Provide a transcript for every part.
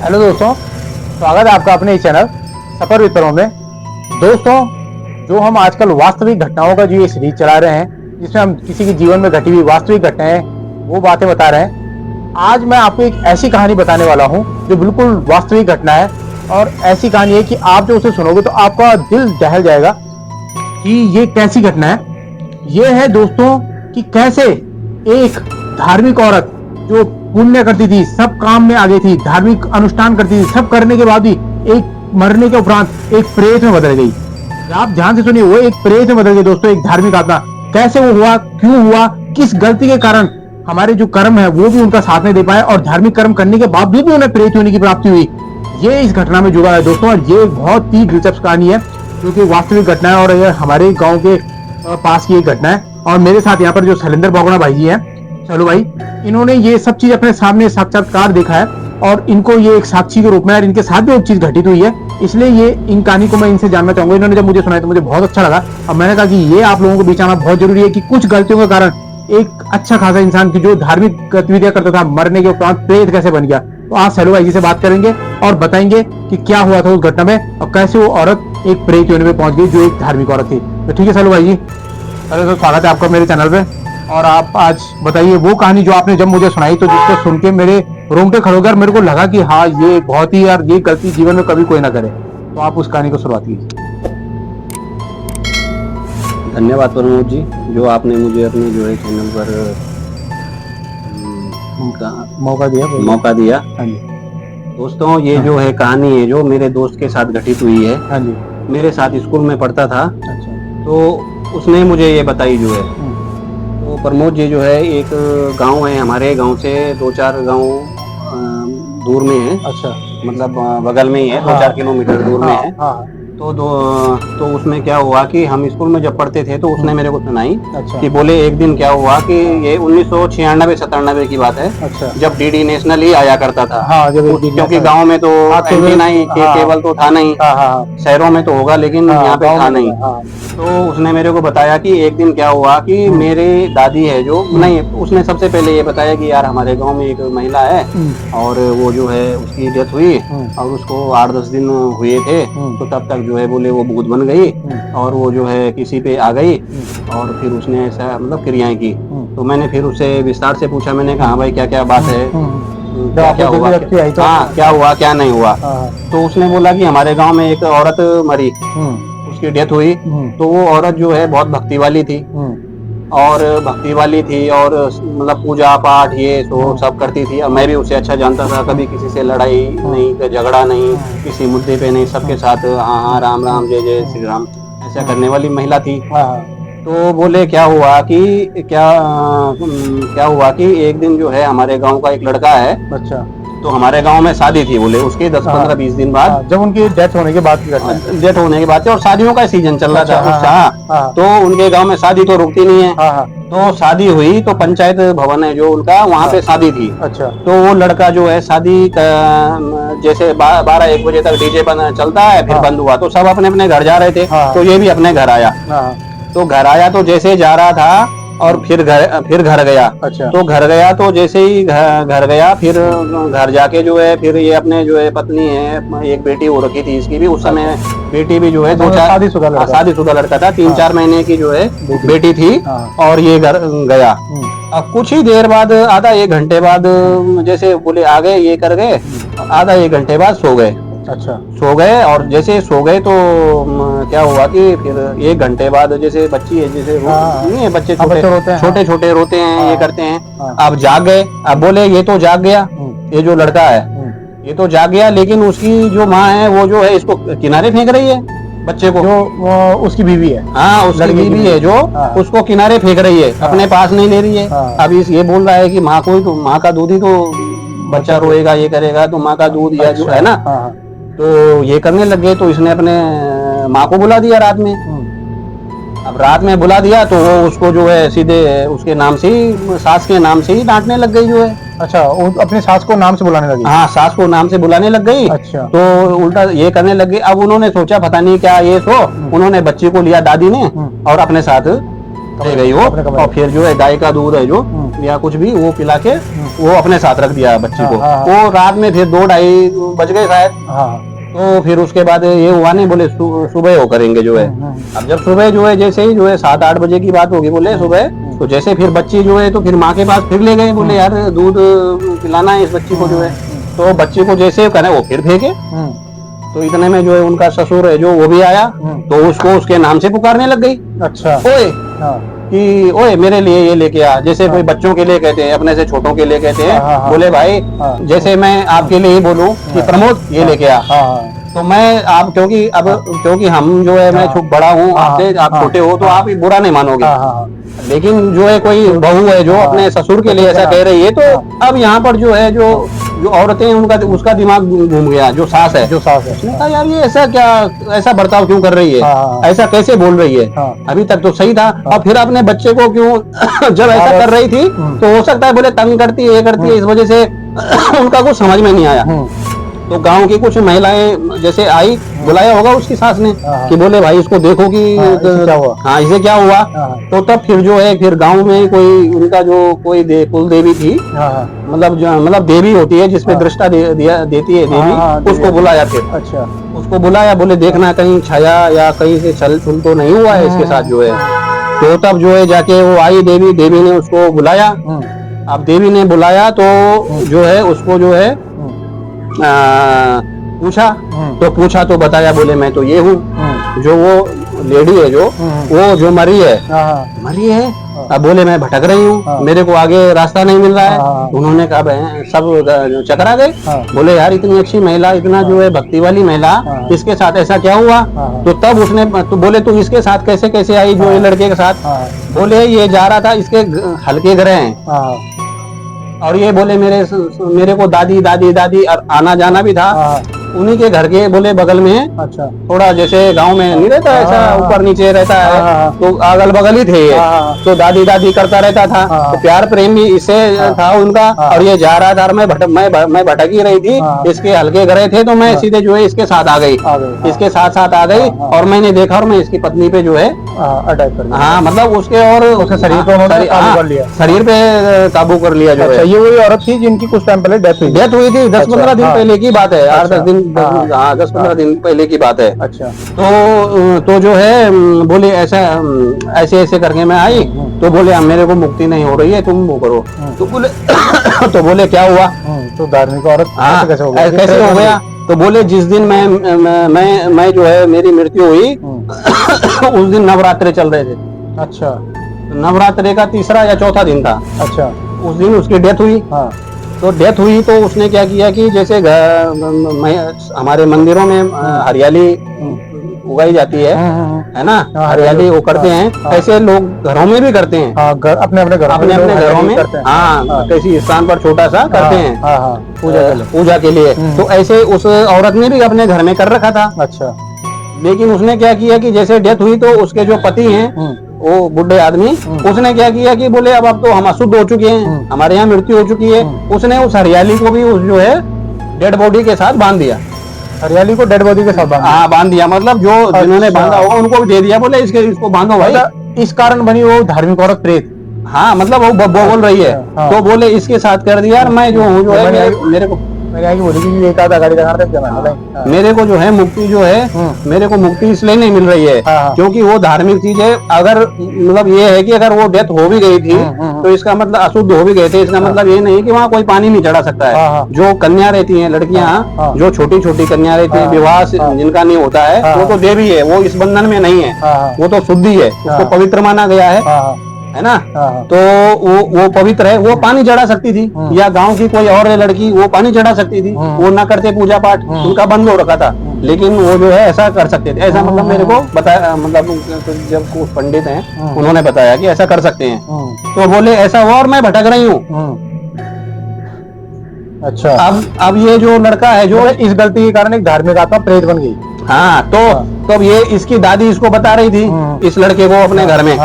Hello दोस्तों, स्वागत है आपका अपने इस चैनल सफर विद प्रमोद में। दोस्तों, जो हम आजकल वास्तविक घटनाओं का जो ये सीरीज चला रहे हैं, जिसमें हम किसी के जीवन में घटी हुई वास्तविक घटनाएं वो बातें बता रहे हैं। आज मैं आपको एक ऐसी कहानी बताने वाला हूं जो बिल्कुल वास्तविक घटना है, और ऐसी कहानी है कि आप जो उसे सुनोगे तो आपका दिल दहल जाएगा कि ये कैसी घटना है। ये है दोस्तों कि कैसे एक धार्मिक औरत जो पुण्य करती थी, सब काम में आगे थी, धार्मिक अनुष्ठान करती थी, सब करने के बाद भी एक मरने के उपरांत एक प्रेत में बदल गई। आप ध्यान से सुनिए, वो एक प्रेत में बदल गई दोस्तों, एक धार्मिक आत्मा। कैसे वो हुआ, क्यों हुआ, किस गलती के कारण हमारे जो कर्म है वो भी उनका साथ नहीं दे पाए, और धार्मिक कर्म करने के बावजूद भी उन्हें प्रेत होने की प्राप्ति हुई, ये इस घटना में जुड़ा है दोस्तों। और ये बहुत ही दिलचस्प कहानी है, क्योंकि वास्तविक घटना है, और ये हमारे गाँव के पास की एक घटना है। और मेरे साथ यहाँ पर जो शैलेंद्र बोगड़ा भाई जी हैं, चलो भाई, इन्होंने ये सब चीज अपने सामने साक्षात्कार देखा है, और इनको ये एक साक्षी के रूप में, और इनके साथ भी एक चीज घटित हुई है, इसलिए ये इन कहानी को मैं इनसे जानना चाहूंगा। इन्होंने जब मुझे सुनाया तो मुझे बहुत अच्छा लगा, और मैंने कहा कि ये आप लोगों के बीच आना बहुत जरूरी है कि कुछ गलतियों के कारण एक अच्छा खासा इंसान की जो धार्मिक गतिविधियां करता था, मरने के उपरांत प्रेत कैसे बन गया। तो आज सैलू भाई जी से बात करेंगे और बताएंगे कि क्या हुआ था उस घटना में, और कैसे वो औरत एक प्रेत योनि में पहुंच गई जो एक धार्मिक औरत थी। तो ठीक है सैलू भाई जी, तो स्वागत है आपका मेरे चैनल पे। और आप आज बताइए वो कहानी जो आपने जब मुझे सुनाई, तो जिसको सुन के मेरे रोंगटे खड़े हो गए, मेरे को लगा कि हाँ, ये बहुत ही, यार, ये गलती जीवन में कभी कोई ना करे। तो आप उस कहानी को शुरुआत कीजिए। धन्यवाद प्रमोद जी, जो आपने मुझे अपने जो है चैनल पर मौका दिया। हाँ जी दोस्तों, ये जो है कहानी है जो मेरे दोस्त के साथ घटित हुई है। हाँ जी। मेरे साथ स्कूल में पढ़ता था, अच्छा। तो उसने मुझे ये बताई जो है। तो प्रमोद जी जो है, एक गांव है हमारे गांव से 2-4 गांव दूर में है। अच्छा। मतलब बगल में ही है, 2-4 किलोमीटर दूर में है। तो उसमें क्या हुआ कि हम स्कूल में जब पढ़ते थे तो उसने मेरे को सुनाई। अच्छा। कि बोले एक दिन क्या हुआ कि ये 1996-97 की बात है। अच्छा। जब डीडी नेशनल ही आया करता था। हाँ, क्योंकि गांव में तो एंटीना ही केबल तो था नहीं। शहरों में तो होगा, लेकिन यहाँ पे था नहीं। तो उसने मेरे को बताया कि एक दिन क्या हुआ कि मेरे दादी है जो, नहीं, उसने सबसे पहले ये बताया कि यार हमारे गांव में एक महिला है, और वो जो है उसकी डेथ हुई, और उसको 8-10 दिन हुए थे। तो तब तक जो है बोले वो भूत बन गई, और वो जो है किसी पे आ गई, और फिर उसने ऐसा मतलब क्रियाएं की। तो मैंने फिर उससे विस्तार से पूछा, मैंने कहा भाई क्या क्या बात है, क्या हुआ, क्या हुआ, क्या नहीं हुआ। तो उसने बोला कि हमारे गांव में एक औरत मरी, उसकी डेथ हुई। तो वो औरत जो है बहुत भक्ति वाली थी, और मतलब पूजा पाठ ये तो सब करती थी। और मैं भी उसे अच्छा जानता था, कभी किसी से लड़ाई नहीं, झगड़ा नहीं, किसी मुद्दे पे नहीं, सबके साथ हाँ राम राम जय जय श्री राम ऐसा करने वाली महिला थी। तो बोले क्या हुआ कि एक दिन जो है हमारे गांव का एक लड़का है। अच्छा। तो हमारे गांव में शादी थी, बोले उसके 10-15-20 दिन बाद, जब उनकी डेथ होने के बाद की घटना है। डेथ होने के बाद, और शादियों का सीजन चल रहा था। तो उनके गांव में शादी तो रुकती नहीं है। तो शादी हुई, तो पंचायत भवन है जो उनका, वहाँ पे शादी थी। अच्छा। तो वो लड़का जो है शादी जैसे 12-1 बजे तक डीजे चलता है, फिर बंद हुआ, तो सब अपने अपने घर जा रहे थे। तो ये भी अपने घर आया। तो घर आया, तो जैसे जा रहा था और फिर घर गया। अच्छा। तो घर गया, तो जैसे ही घर गया, फिर घर जाके जो है, फिर ये अपने जो है पत्नी है, एक बेटी हो रखी थी इसकी भी उस समय, बेटी भी जो है 2-4 शादीशुदा लड़का था, 3-4 महीने की जो है बेटी थी। और ये घर गया। अब कुछ ही देर बाद, आधा 1 घंटे बाद, जैसे बोले आ गए, ये कर गए, आधा 1 घंटे बाद सो गए। अच्छा। सो गए, और जैसे सो गए तो क्या हुआ कि फिर 1 घंटे बाद, जैसे बच्ची है, जैसे नहीं है, बच्चे छोटे रोते हैं, ये करते हैं। अब जाग गए। अब बोले ये तो जाग गया, ये जो लड़का है ये तो जाग गया, लेकिन उसकी जो माँ है वो जो है इसको किनारे फेंक रही है, बच्चे को, जो उसकी बीवी है। हाँ, उसकी बीवी है जो उसको किनारे फेंक रही है, अपने पास नहीं ले रही है। अब ये बोल रहा है कि माँ को, तो माँ का दूध ही तो बच्चा रोएगा, ये करेगा, तो माँ का दूध या जो है ना। तो ये करने लग गए। तो इसने अपने माँ को बुला दिया रात में। अब रात में बुला दिया, तो वो उसको जो है सीधे उसके नाम से ही, सास के नाम से ही डांटने लग गई जो है। अच्छा, वो अपनी सास को नाम से बुलाने लगी। हाँ, सास को नाम से बुलाने लग गई। अच्छा। तो उल्टा ये करने लग गई। अब उन्होंने सोचा पता नहीं क्या ये उन्होंने बच्ची को लिया दादी ने, और अपने साथ ले गई वो। और फिर जो है गाय का दूध है जो या कुछ भी वो पिला के वो अपने साथ रख दिया बच्ची को। वो रात में फिर 2-2:30 बज गए शायद। तो फिर उसके बाद ये हुआ नहीं, बोले सुबह वो करेंगे जो है। अब जब सुबह जो है जैसे ही जो है 7-8 बजे की बात होगी बोले सुबह, तो जैसे फिर बच्ची जो है तो फिर माँ के पास फिर ले गए, बोले यार दूध पिलाना है इस बच्ची को जो है। तो बच्ची को जैसे करे वो फिर फेंके। तो इतने में जो है उनका ससुर है जो वो भी आया, तो उसको उसके नाम से पुकारने लग गई। अच्छा। ओए कि ओए मेरे लिए ये लेके आ, जैसे कोई बच्चों के लिए कहते हैं, अपने से छोटों के लिए कहते हैं। बोले भाई जैसे मैं आपके लिए ही बोलूं कि प्रमोद ये लेके आ, तो मैं आप क्योंकि हम जो है मैं बड़ा हूँ आपसे, आप छोटे हो तो आप बुरा नहीं मानोगे। लेकिन जो है कोई बहू है जो अपने ससुर के लिए ऐसा कह रही है, तो अब यहाँ पर जो है जो औरतें उनका उसका दिमाग घूम गया, जो सास है उसने कहा यार ये ऐसा बर्ताव क्यों कर रही है, ऐसा कैसे बोल रही है, अभी तक तो सही था, और फिर अपने बच्चे को क्यों जब ऐसा कर रही थी तो हो सकता है बोले तंग करती है, ये करती है, इस वजह से उनका कुछ समझ में नहीं आया। तो गांव की कुछ महिलाएं जैसे आई, बुलाया होगा उसकी सास ने कि बोले भाई इसको देखो कि इसे क्या हुआ। तो तब फिर जो है फिर गांव में कोई उनका जो कोई कुल देवी थी, मतलब देवी होती है जिसपे दृष्टा देती है देवी, उसको बुलाया फिर। अच्छा। उसको बुलाया, बोले देखना कहीं छाया या कहीं से छल छुल तो नहीं हुआ है इसके साथ जो है। तो तब जो है जाके वो आई देवी ने उसको बुलाया। अब देवी ने बुलाया तो जो है उसको जो है पूछा तो बताया, बोले मैं तो ये हूँ, जो वो लेडी है जो मरी है। अब बोले मैं भटक रही हूँ, मेरे को आगे रास्ता नहीं मिल रहा है। उन्होंने कहा सब चकरा गए, बोले यार इतनी अच्छी महिला, इतना जो है भक्ति वाली महिला, इसके साथ ऐसा क्या हुआ। तो तब उसने तो बोले तू इसके साथ कैसे आई जो ये लड़के के साथ। बोले ये जा रहा था, इसके हल्के ग्रह हैं, और ये बोले मेरे को दादी और आना जाना भी था उन्हीं के घर के बोले बगल में। अच्छा। थोड़ा जैसे गांव में नहीं रहता ऐसा ऊपर नीचे रहता है, तो अगल बगल ही थे ये। तो दादी करता रहता था, तो प्यार प्रेम भी इससे था उनका। और ये जा रहा था, मैं भटक ही रही थी, इसके हल्के घरे थे, तो मैं सीधे जो है इसके साथ आ गई, इसके साथ आ गई। और मैंने देखा और मैं इसकी पत्नी पे जो है अटैक कर लिया। मतलब उसके और शरीर पे काबू कर लिया जो है। ये वही औरत थी जिनकी कुछ टाइम पहले डेथ हुई थी, 10-15 दिन पहले की बात है, 8-10 दिन 10-15 दिन पहले की बात है। अच्छा। तो जो है बोले ऐसे करके मैं आई, तो बोले मेरे को मुक्ति नहीं हो रही है, तुम वो करो। तो बोले तो बोले क्या हुआ, तो धार्मिक औरत कैसे हो गया। तो बोले जिस दिन मैं जो है मेरी मृत्यु हुई उस दिन नवरात्रे चल रहे थे। अच्छा। नवरात्रे का 3रा या 4था दिन था। अच्छा। उस दिन उसकी डेथ हुई। तो डेथ हुई तो उसने क्या किया कि जैसे हमारे मंदिरों में हरियाली उगाई जाती है ना, हरियाली वो करते हैं, ऐसे लोग घरों में भी करते हैं। अपने घरों में किसी स्थान पर छोटा सा करते हैं पूजा के लिए। तो ऐसे उस औरत ने भी अपने घर में कर रखा था। अच्छा। लेकिन उसने क्या किया कि जैसे डेथ हुई तो उसके जो पति हैं वो बुढ़े आदमी, उसने क्या किया कि बोले अब तो हम अशुद्ध हो चुके हैं, हमारे यहाँ मृत्यु हो चुकी है। उसने उस हरियाली को भी उस जो है डेड बॉडी के साथ बांध दिया। हरियाली को डेड बॉडी के साथ बांध दिया, मतलब जो जिन्होंने बांधा होगा उनको भी दे दिया, बोले इसको बांधो भाई। इस कारण बनी वो धार्मिक औरत प्रेत। हाँ, मतलब वो बोल रही है। तो बोले इसके साथ कर दिया, मैं जो हूँ जो है मेरे को मेरे को जो है मुक्ति जो है मेरे को मुक्ति इसलिए नहीं मिल रही है क्योंकि वो धार्मिक चीज है। अगर मतलब ये है कि अगर वो डेथ हो भी गई थी तो इसका मतलब अशुद्ध हो भी गए थे, इसका मतलब ये नहीं कि वहाँ कोई पानी नहीं चढ़ा सकता है। जो कन्या रहती हैं लड़कियाँ, जो छोटी कन्या रहती है, विवाह जिनका नहीं होता है, वो तो देवी है, वो इस बंधन में नहीं है, वो तो शुद्धि है, उसको पवित्र माना गया है ना। तो वो पवित्र है, वो पानी चढ़ा सकती थी, या गांव की कोई और लड़की वो पानी चढ़ा सकती थी। वो ना करते पूजा पाठ, उनका बंद हो रखा था, लेकिन वो जो है ऐसा कर सकते थे। ऐसा मतलब मेरे को बताया, मतलब जब कुछ पंडित हैं उन्होंने बताया कि ऐसा कर सकते हैं। तो बोले ऐसा हुआ और मैं भटक रही हूँ। अच्छा। अब ये जो लड़का है जो इस गलती के कारण एक धार्मिक आत्मा प्रेत बन गई। हाँ, तो ये इसकी दादी इसको बता रही थी इस लड़के को अपने घर में।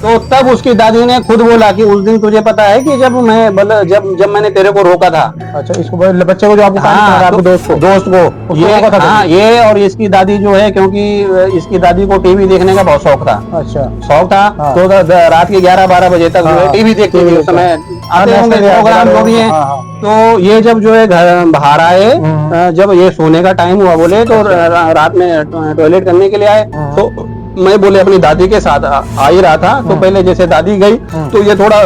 तो तब उसकी दादी ने खुद बोला कि उस दिन तुझे पता है कि जब मैंने तेरे को रोका था। अच्छा, इसको बच्चे को जो आपको आपके दोस्त को ये रोका था। हाँ, ये और इसकी दादी जो है, क्योंकि इसकी दादी को टीवी देखने का बहुत शौक था। अच्छा, शौक था। तो रात के 11-12 बजे तक जो है टीवी देखती थी। उस समय आते होंगे प्रोग्राम जो भी है। तो ये जब जो है घर बाहर आए, जब ये सोने का टाइम हुआ बोले, तो रात में टॉयलेट करने के लिए आए, तो मैं बोले अपनी दादी के साथ आ ही रहा था। तो पहले जैसे दादी गई तो ये थोड़ा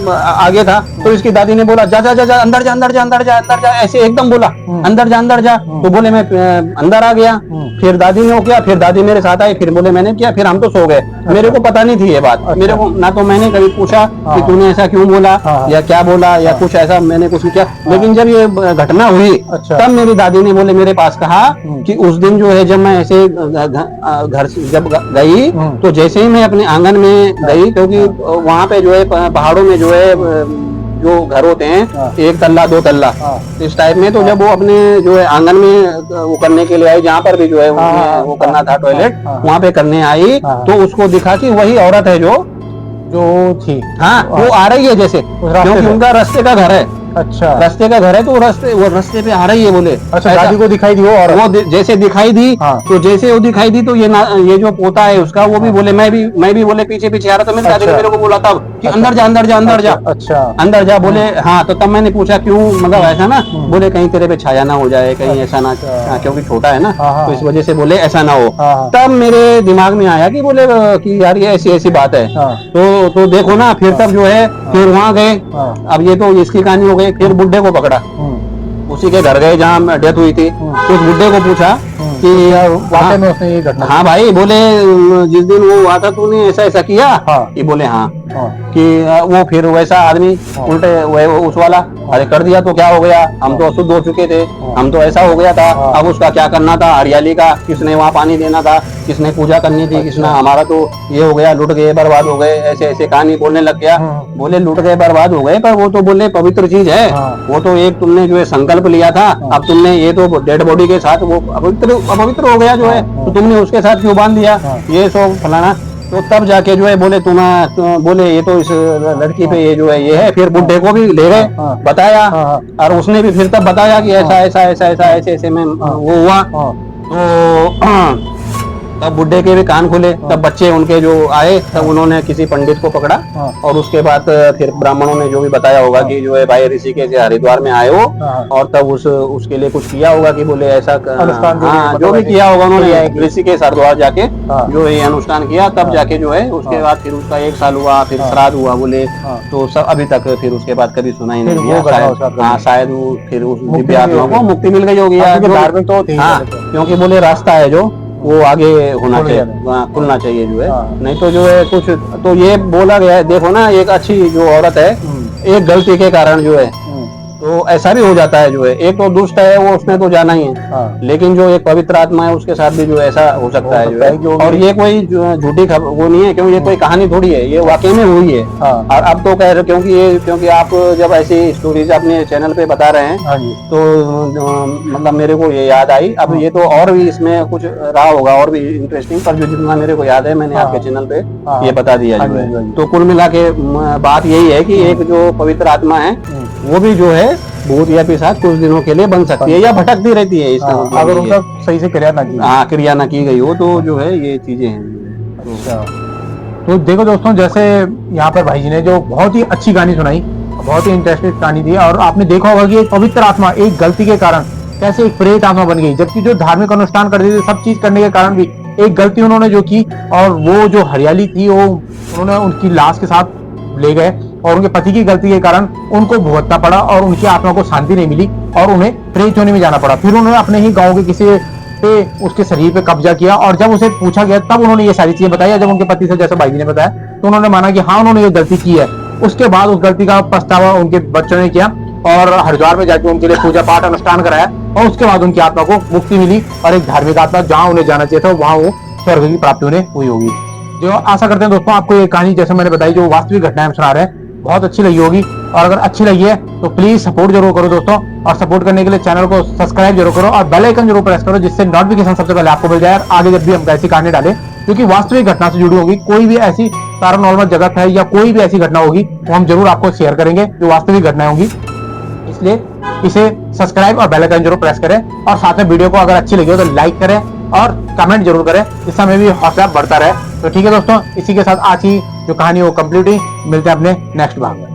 आगे था, तो इसकी दादी ने बोला जा जा जा जा अंदर जा अंदर जा अंदर जा अंदर जा, ऐसे एकदम बोला अंदर जा अंदर जा। तो बोले मैं अंदर आ गया। फिर दादी ने किया, फिर दादी मेरे साथ आई, फिर बोले मैंने किया, फिर हम तो सो गए। मेरे को पता नहीं थी ये बात। मेरे को ना तो मैंने कभी पूछा कि तूने ऐसा क्यों बोला या क्या बोला या कुछ ऐसा मैंने कुछ किया। लेकिन जब ये घटना हुई तब मेरी दादी ने बोले मेरे पास कहा कि उस दिन जो है जब मैं ऐसे घर से जब गई, तो जैसे ही मैं अपने आंगन में गई, क्योंकि वहाँ पे जो है पहाड़ों में जो है जो घर होते हैं 1 तल्ला 2 तल्ला इस टाइप में, तो जब वो अपने जो है आंगन में वो करने के लिए आई, जहाँ पर भी जो है वो करना था टॉयलेट, वहाँ पे करने आई, तो उसको दिखा कि वही औरत है जो थी। हाँ, वो आ रही है जैसे, क्योंकि उनका रास्ते का घर है। अच्छा, रास्ते का घर है, तो वो रास्ते पे आ रही है बोले। अच्छा, दादी को दिखाई दी वो जैसे दिखाई दी। तो जैसे वो दिखाई दी, तो ये जो पोता है उसका, वो भी बोले मैं भी बोले पीछे पीछे आ रहा। तो मेरी दादी ने मेरे को बोला तब कि अंदर जा अंदर जा अंदर जा। अच्छा, अंदर जा बोले। हाँ, तो तब मैंने पूछा क्यों, मतलब ऐसा ना, बोले कहीं तेरे पे छाया ना हो जाए, कहीं ऐसा ना, क्योंकि छोटा है ना, तो इस वजह से बोले ऐसा ना हो। तब मेरे दिमाग में आया कि बोले कि यार ये ऐसी बात है। तो देखो ना, फिर तब जो है फिर वहाँ गए। अब ये तो इसकी कहानी हो गई। फिर बुड्ढे को पकड़ा, उसी के घर गए जहाँ डेथ हुई थी। तो उस बुड्ढे को पूछा कि वाकई में उसने ये घटना। हाँ भाई, बोले जिस दिन वो हुआ था तूने ऐसा ऐसा किया। ये बोले हाँ। कि वो फिर वैसा आदमी उल्टे उस वाला, अरे कर दिया तो क्या हो गया, हम तो अशुद्ध हो चुके थे, हम तो ऐसा हो गया था। अब उसका क्या करना था, हरियाली का किसने वहाँ पानी देना था, किसने पूजा करनी थी, किसने, हमारा तो ये हो गया, लुट गए बर्बाद हो गए, ऐसे ऐसे कहानी बोलने लग गया। बोले लुट गए बर्बाद हो गए, पर वो तो बोले पवित्र चीज है। वो तो एक तुमने जो है संकल्प लिया था, अब तुमने ये तो डेड बॉडी के साथ वो अपवित्र हो गया जो है, तो तुमने उसके साथ क्यों बांध दिया, ये सब फलाना। तो तब जाके जो है बोले बोले ये तो इस लड़की पे ये जो है ये है। फिर बुड्ढे को भी ले गए, बताया, और उसने भी फिर तब बताया कि ऐसा ऐसा ऐसा ऐसा ऐसे ऐसे में वो हुआ। तो तब बुड्ढे के भी कान खुले। तब बच्चे उनके जो आए, तब उन्होंने किसी पंडित को पकड़ा, और उसके बाद फिर ब्राह्मणों ने जो भी बताया होगा कि जो है भाई ऋषिकेश से हरिद्वार में आए हो, और तब उसके लिए कुछ किया होगा कि बोले ऐसा, हाँ, जो भी किया होगा उन्होंने ऋषिकेश हरिद्वार जाके जो है अनुष्ठान किया। तब जाके जो है उसके बाद फिर उसका 1 साल हुआ, फिर श्राद्ध हुआ बोले। तो सब अभी तक फिर उसके बाद कभी सुना ही नहीं दिया। हाँ, शायद वो फिर उस दिव्य आत्मा को मुक्ति मिल गई होगी, धार्मिक तो, क्योंकि बोले रास्ता है जो वो आगे होना चाहिए, खुलना चाहिए जो है। नहीं तो जो है कुछ, तो ये बोला गया है। देखो ना, एक अच्छी जो औरत है, एक गलती के कारण जो है, तो ऐसा भी हो जाता है जो है। एक तो दुष्ट है वो, उसने तो जाना ही है, लेकिन जो एक पवित्र आत्मा है उसके साथ भी जो ऐसा हो सकता है जो है। और ये कोई झूठी खबर वो नहीं है, क्योंकि ये कोई कहानी थोड़ी है, ये वाकई में हुई है। और अब तो कह रहे, क्योंकि आप जब ऐसी स्टोरीज अपने चैनल पे बता रहे हैं, तो मतलब मेरे को ये याद आई। अब ये तो और भी इसमें कुछ रहा होगा और भी इंटरेस्टिंग, पर जो जितना मेरे को याद है मैंने आपके चैनल पे ये बता दिया जो है। तो कुल मिला के बात यही है कि एक जो पवित्र आत्मा है वो भी जो है भूत या पिशाच कुछ दिनों के लिए बन सकती है या भटकती रहती है। इसका अगर उनका सही से क्रिया ना की गई हो, तो जो है ये चीजें हैं। अच्छा, तो देखो दोस्तों, जैसे यहाँ पर भाई जी ने जो बहुत ही अच्छी कहानी सुनाई, बहुत ही इंटरेस्टिंग कहानी थी, और आपने देखा होगा कि एक पवित्र आत्मा एक गलती के कारण कैसे एक प्रेत आत्मा बन गई, जबकि जो धार्मिक अनुष्ठान करते थे, सब चीज करने के कारण भी एक गलती उन्होंने जो की, और वो जो हरियाली थी वो उन्होंने उनकी लाश के साथ ले गए, और उनके पति की गलती के कारण उनको भुगतना पड़ा, और उनकी आत्मा को शांति नहीं मिली, और उन्हें प्रेत होने में जाना पड़ा। फिर उन्होंने अपने ही गांव के किसी पे उसके शरीर पे कब्जा किया, और जब उसे पूछा गया तब उन्होंने ये सारी चीजें बताई। जब उनके पति से, जैसे भाई जी ने बताया, तो उन्होंने माना कि हाँ, उन्होंने ये गलती की है। उसके बाद उस गलती का पछतावा उनके बच्चों ने किया, और हरिद्वार में जाकर उनके लिए पूजा पाठ अनुष्ठान कराया, और उसके बाद उनकी आत्मा को मुक्ति मिली, और एक धार्मिक आत्मा जहाँ उन्हें जाना चाहिए था वहां वो स्वर्ग की प्राप्ति उन्हें हुई होगी। जो आशा करते हैं दोस्तों आपको ये कहानी, जैसे मैंने बताई, जो वास्तविक घटनाएं हम सुना रहे हैं, बहुत अच्छी लगी होगी। और अगर अच्छी लगी है तो प्लीज सपोर्ट जरूर करो दोस्तों, और सपोर्ट करने के लिए चैनल को सब्सक्राइब जरूर करो, और बेल आइकन जरूर प्रेस करो, जिससे नोटिफिकेशन सबसे पहले आपको मिल जाए, और आगे जब भी हम ऐसी कहानी डालें क्योंकि वास्तविक घटना से जुड़ी होगी। कोई भी ऐसी पैरानॉर्मल जगत है या कोई भी ऐसी घटना होगी तो हम जरूर आपको शेयर करेंगे जो वास्तविक घटनाएं होंगी। इसलिए इसे सब्सक्राइब और बेल आइकन जरूर प्रेस करें और साथ में वीडियो को अगर अच्छी लगी हो तो लाइक करें और कमेंट जरूर करें, जिससे हमें भी हौसला बढ़ता रहे। तो ठीक है दोस्तों, इसी के साथ आज की जो कहानी वो कंप्लीट हुई। मिलते हैं अपने नेक्स्ट भाग में।